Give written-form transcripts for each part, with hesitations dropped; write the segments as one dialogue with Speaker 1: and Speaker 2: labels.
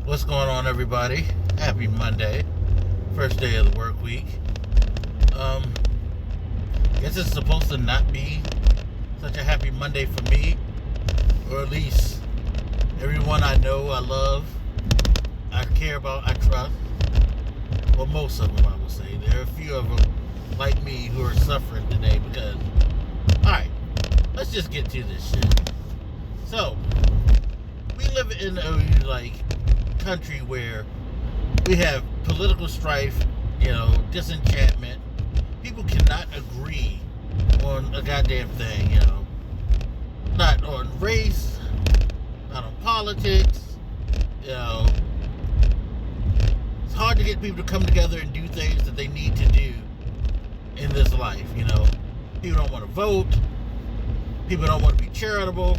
Speaker 1: What's going on, everybody? Happy Monday, first day of the work week. Um, Guess it's supposed to not be such a happy Monday for me, or at least everyone I know, I love, I care about, I trust. Well, most of them, I would say. There are a few of them, like me, who are suffering today because. All right, let's just get to this shit. So, we live in a country where we have political strife, disenchantment. People cannot agree on a goddamn thing, Not on race, not on politics, It's hard to get people to come together and do things that they need to do in this life, People don't want to vote. People don't want to be charitable.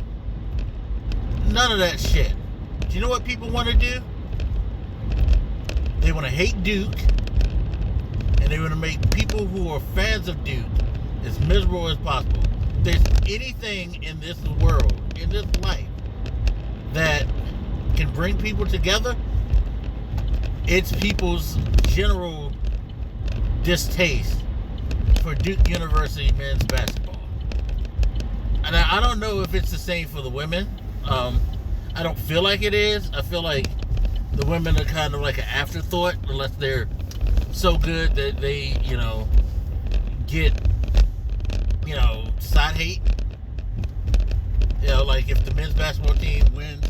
Speaker 1: None of that shit. Do you know what people want to do? They want to hate Duke, and they want to make people who are fans of Duke as miserable as possible. If there's anything in this world, in this life, that can bring people together, it's people's general distaste for Duke University men's basketball. And I don't know if it's the same for the women. I don't feel like it is. I feel like the women are kind of like an afterthought unless they're so good that they, get, side hate. Like if the men's basketball team wins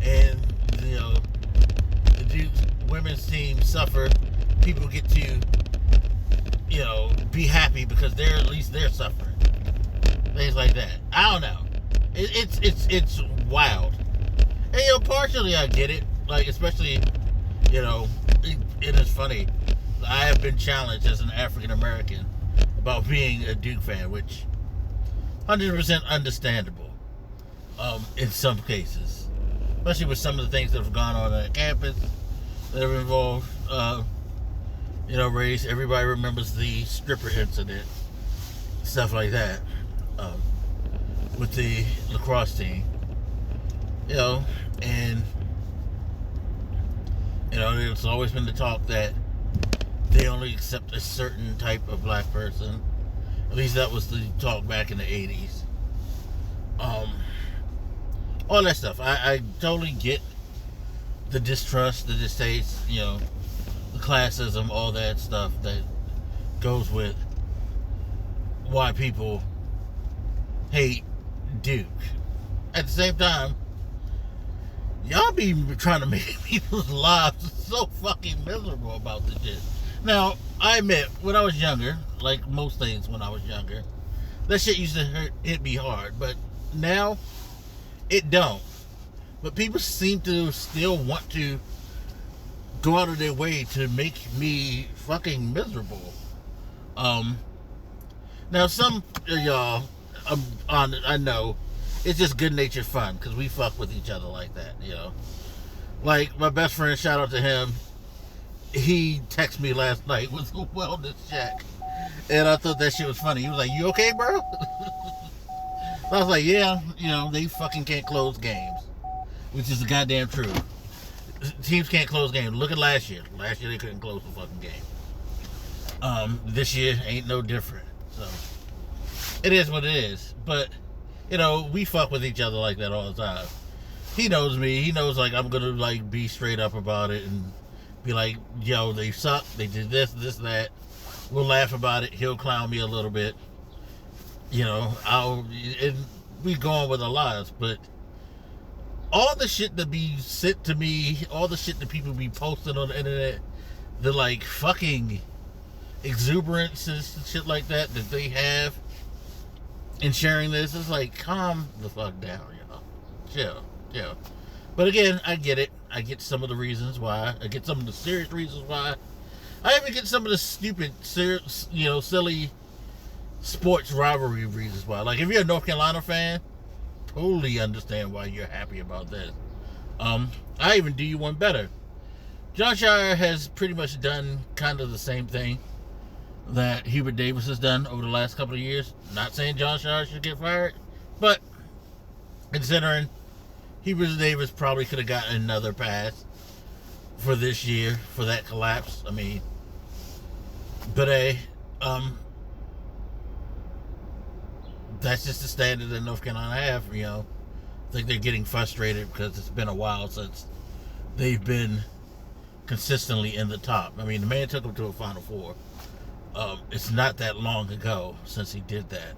Speaker 1: and, the Duke's women's team suffer, people get to, be happy because they're suffering. Things like that. I don't know. It's wild. And, partially I get it. Like, especially, it is funny. I have been challenged as an African American about being a Duke fan, which 100% understandable in some cases. Especially with some of the things that have gone on at campus that have involved, race. Everybody remembers the stripper incident. Stuff like that. With the lacrosse team. And there's always been the talk that they only accept a certain type of black person. At least that was the talk back in the 80s. All that stuff. I totally get the distrust, the distaste, the classism, all that stuff that goes with why people hate Duke. At the same time, y'all be trying to make people's lives so fucking miserable about this shit. Now, I admit, when I was younger, like most things when I was younger, that shit used to hit me hard. But now, it don't. But people seem to still want to go out of their way to make me fucking miserable. Now some of y'all, I know, it's just good-natured fun because we fuck with each other like that, Like, my best friend, shout out to him, he texted me last night with a wellness check. And I thought that shit was funny. He was like, "You okay, bro?" I was like, "Yeah, they fucking can't close games." Which is the goddamn truth. Teams can't close games. Look at last year. Last year they couldn't close the fucking game. This year ain't no different. So, it is what it is. But, we fuck with each other like that all the time. He knows me. He knows, I'm going to, be straight up about it and be like, "Yo, they suck. They did this, that." We'll laugh about it. He'll clown me a little bit. We go on with our lives. But all the shit that be sent to me, all the shit that people be posting on the internet, the, fucking exuberances and shit like that they have in sharing this, it's like, calm the fuck down, chill. But again, I get it. I get some of the reasons why. I get some of the serious reasons why. I even get some of the stupid, silly sports rivalry reasons why. Like, if you're a North Carolina fan, totally understand why you're happy about this. I even do you one better. Jon Scheyer has pretty much done kind of the same thing that Hubert Davis has done over the last couple of years. Not saying Jon Scheyer should get fired, but considering Hubert Davis probably could have gotten another pass for this year for that collapse. I mean, but that's just the standard that North Carolina have. I think they're getting frustrated because it's been a while since they've been consistently in the top. I mean, the man took them to a Final Four. It's not that long ago since he did that.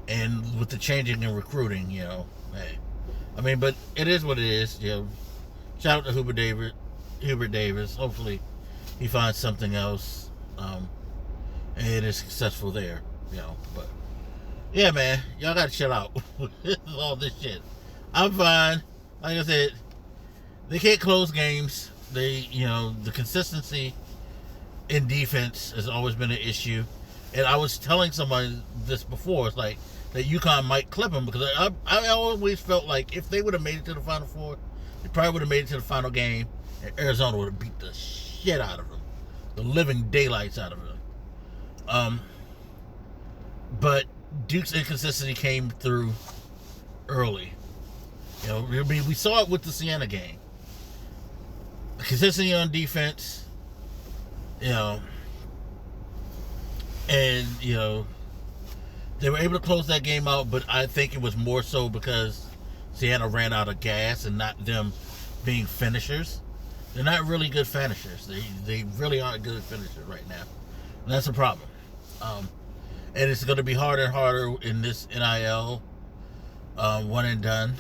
Speaker 1: And with the changing in recruiting, hey. I mean, but it is what it is. Shout out to Hubert Davis. Hopefully he finds something else and is successful there. But yeah, man, y'all gotta chill out with all this shit. I'm fine. Like I said, they can't close games. The consistency in defense has always been an issue. And I was telling somebody this before. It's like that UConn might clip them because I always felt like if they would have made it to the Final Four, they probably would have made it to the final game, and Arizona would have beat the shit out of them, the living daylights out of them. But Duke's inconsistency came through early. We saw it with the Siena game. Consistency on defense, and they were able to close that game out, but I think it was more so because Siena ran out of gas and not them being finishers. They're not really good finishers. They really aren't good finishers right now. And that's a problem. And it's going to be harder and harder in this NIL one and done,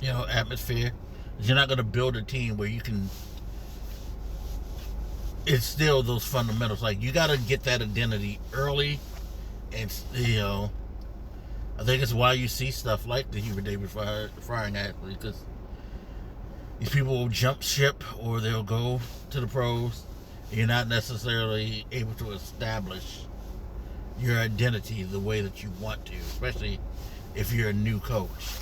Speaker 1: atmosphere. You're not going to build a team where you can instill those fundamentals. Like, you got to get that identity early. And, I think it's why you see stuff like the Hubert Davis firing, actually, because these people will jump ship or they'll go to the pros. And you're not necessarily able to establish your identity the way that you want to, especially if you're a new coach.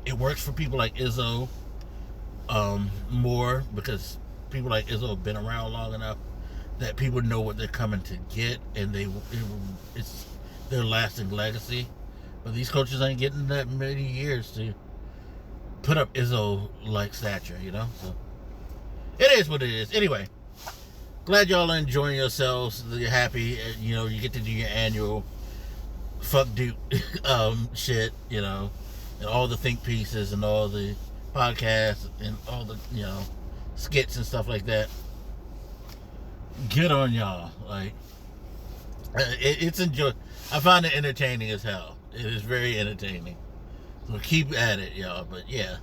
Speaker 1: It works for people like Izzo more because people like Izzo have been around long enough that people know what they're coming to get, and it's their lasting legacy. But these coaches ain't getting that many years to put up Izzo-like stature, So it is what it is. Anyway, glad y'all are enjoying yourselves. You're happy. You get to do your annual fuck Duke shit, and all the think pieces and all the podcasts and all the, skits and stuff like that. Good on y'all. Like, it's enjoy. I find it entertaining as hell. It is very entertaining. So keep at it, y'all. But yeah,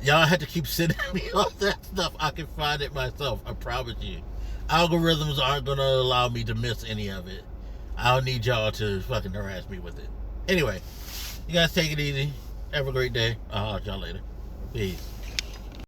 Speaker 1: y'all have to keep sending me all that stuff. I can find it myself. I promise you. Algorithms aren't going to allow me to miss any of it. I don't need y'all to fucking harass me with it. Anyway, you guys take it easy. Have a great day. I'll talk to y'all later. Peace.